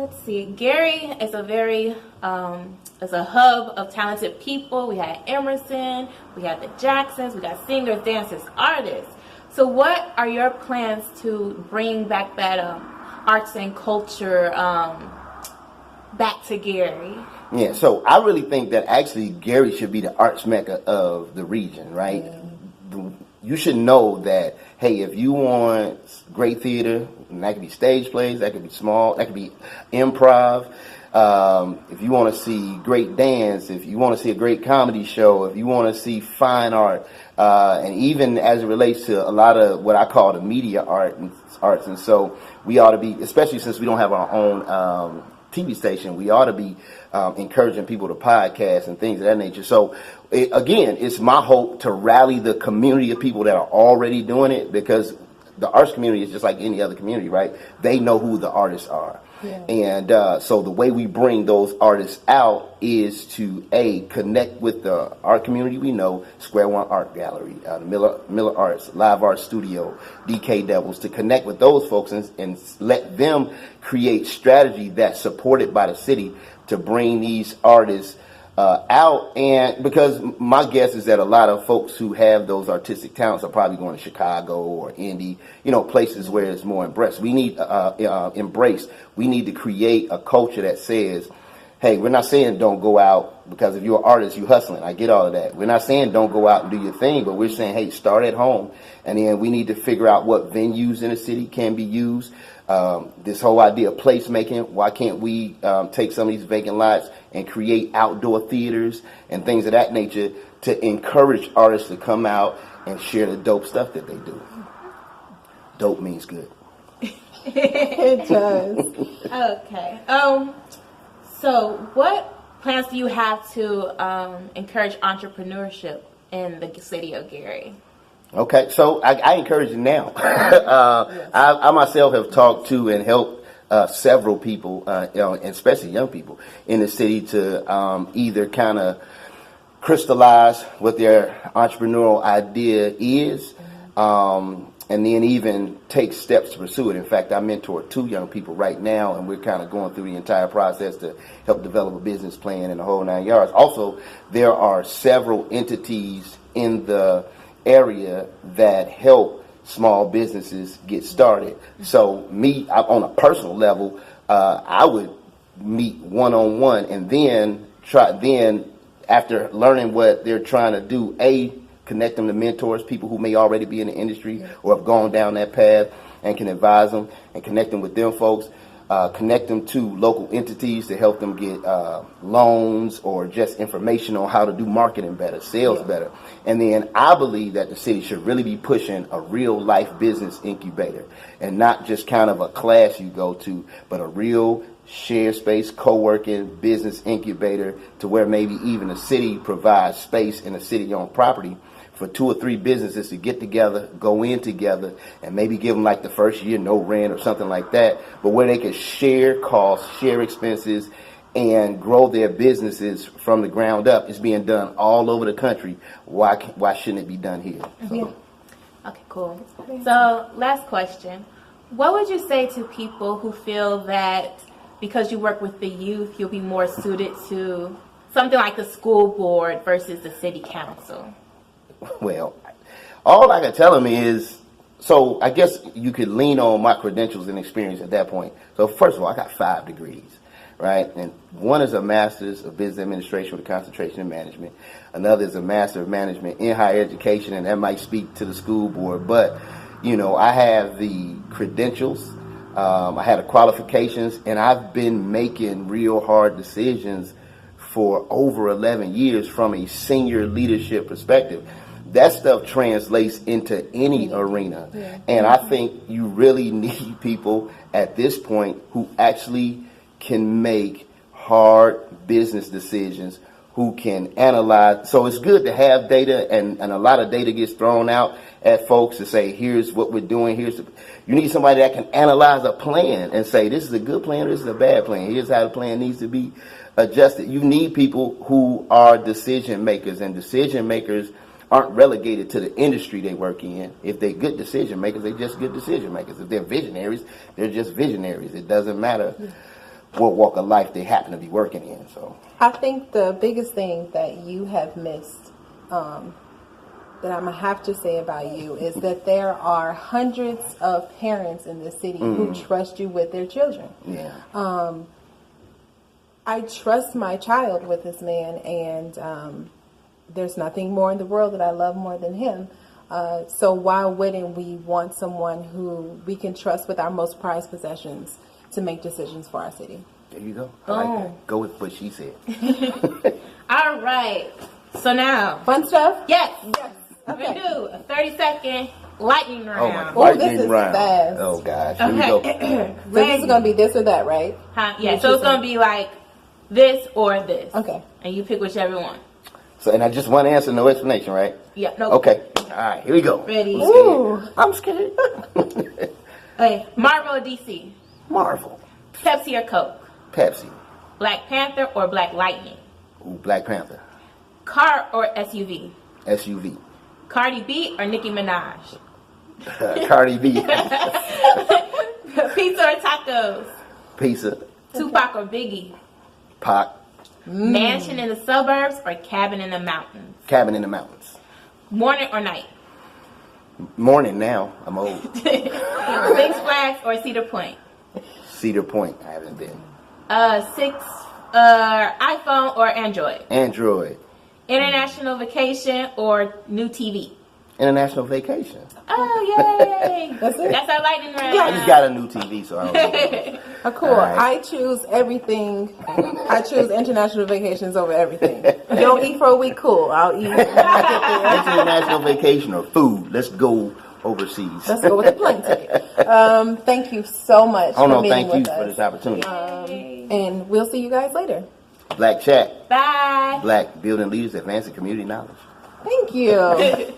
let's see. Gary is is a hub of talented people. We had Emerson, we had the Jacksons, we got singers, dancers, artists. So what are your plans to bring back that arts and culture back to Gary? Yeah, so I really think that actually Gary should be the arts mecca of the region, right? You should know that, hey, if you want great theater, and that could be stage plays, that could be small, that could be improv. If you want to see great dance, if you want to see a great comedy show, if you want to see fine art, and even as it relates to a lot of what I call the media arts, and so we ought to be, especially since we don't have our own TV station, we ought to be encouraging people to podcast and things of that nature. So again, it's my hope to rally the community of people that are already doing it, because the arts community is just like any other community, right? They know who the artists are. Yeah. And so the way we bring those artists out is to connect with the art community we know, Square One Art Gallery, the Miller Arts, Live Art Studio, DK Devils, to connect with those folks and let them create strategy that's supported by the city to bring these artists out. And because my guess is that a lot of folks who have those artistic talents are probably going to Chicago or Indy, places where it's more embraced. We need we need to create a culture that says, hey, we're not saying don't go out, because if you're an artist, you're hustling. I get all of that. We're not saying don't go out and do your thing, but we're saying, hey, start at home. And then we need to figure out what venues in the city can be used. This whole idea of placemaking, why can't we take some of these vacant lots and create outdoor theaters and things of that nature to encourage artists to come out and share the dope stuff that they do. Dope means good. It does. Okay. So what plans do you have to encourage entrepreneurship in the city of Gary? Okay, so I encourage it now. Yes. I myself have talked to and helped several people, especially young people in the city, to either kind of crystallize what their entrepreneurial idea is, and then even take steps to pursue it. In fact, I mentor 2 young people right now, and we're kind of going through the entire process to help develop a business plan and the whole 9 yards. Also, there are several entities in the area that help small businesses get started. So on a personal level, I would meet one-on-one, and then after learning what they're trying to do, connect them to mentors, people who may already be in the industry or have gone down that path, and can advise them and connect them with them folks. Connect them to local entities to help them get loans or just information on how to do marketing better, sales better. And then I believe that the city should really be pushing a real life business incubator, and not just kind of a class you go to, but a real shared space, co-working business incubator, to where maybe even the city provides space in a city-owned property for 2 or 3 businesses to get together, go in together, and maybe give them like the first year no rent or something like that, but where they can share costs, share expenses, and grow their businesses from the ground up. It's being done all over the country. Why shouldn't it be done here? So. Yeah. Okay, cool. So last question. What would you say to people who feel that because you work with the youth, you'll be more suited to something like the school board versus the city council? Well, all I can tell them is, so I guess you could lean on my credentials and experience at that point. So first of all, I got 5 degrees, right? And one is a master's of business administration with a concentration in management. Another is a master of management in higher education, and that might speak to the school board. But, I have the credentials, I had the qualifications, and I've been making real hard decisions for over 11 years from a senior leadership perspective. That stuff translates into any arena. Yeah. And I think you really need people at this point who actually can make hard business decisions, who can analyze. So it's good to have data, and a lot of data gets thrown out at folks to say, here's what we're doing. You need somebody that can analyze a plan and say, this is a good plan, this is a bad plan. Here's how the plan needs to be adjusted. You need people who are decision makers, and decision makers aren't relegated to the industry they work in. If they're good decision makers, they're just good decision makers. If they're visionaries, they're just visionaries. It doesn't matter what walk of life they happen to be working in. So I think the biggest thing that you have missed, that I'm going to have to say about you, is that there are hundreds of parents in the city who trust you with their children. yeah, I trust my child with this man, and there's nothing more in the world that I love more than him. So why wouldn't we want someone who we can trust with our most prized possessions to make decisions for our city? there you go. I like that. Go with what she said. All right. So now, Fun stuff? yes, Okay. we do a 30-second lightning Oh my round. Oh, lightning this is round. fast. Oh gosh, here we go. Okay. So this is going to be this or that, right? Huh? Yeah. What So you it's gonna think? be like this or this. Okay. And you pick whichever one. So, and I just one answer, no explanation, right? Yeah. No. Okay. All right, here we go. Ready. Ooh. I'm scared. Okay. Marvel or DC? Marvel, Pepsi or Coke? Pepsi, Black Panther or Black Lightning? ooh, Black Panther, Car or SUV? SUV, Cardi B or Nicki Minaj? Cardi B, Pizza or tacos? pizza, Tupac or Biggie? Pac, Mansion in the suburbs or cabin in the mountains? cabin in the mountains. Morning or night? Morning now. I'm old. Six Flags or Cedar Point? Cedar Point. I haven't been. iPhone or Android? Android. International vacation or new TV? International vacation. Oh, yay! That's it? That's our lightning round. I just got a new TV, so I don't know. Cool. All right. I choose everything. I choose international vacations over everything. You don't eat for a week, cool. I'll eat when I get there. International vacation or food. Let's go overseas. Let's go with the plane ticket. Thank you so much Oh for no, meeting thank you with for us. this opportunity. And we'll see you guys later. Black Chat. Bye. Black building leaders, advancing community knowledge. Thank you.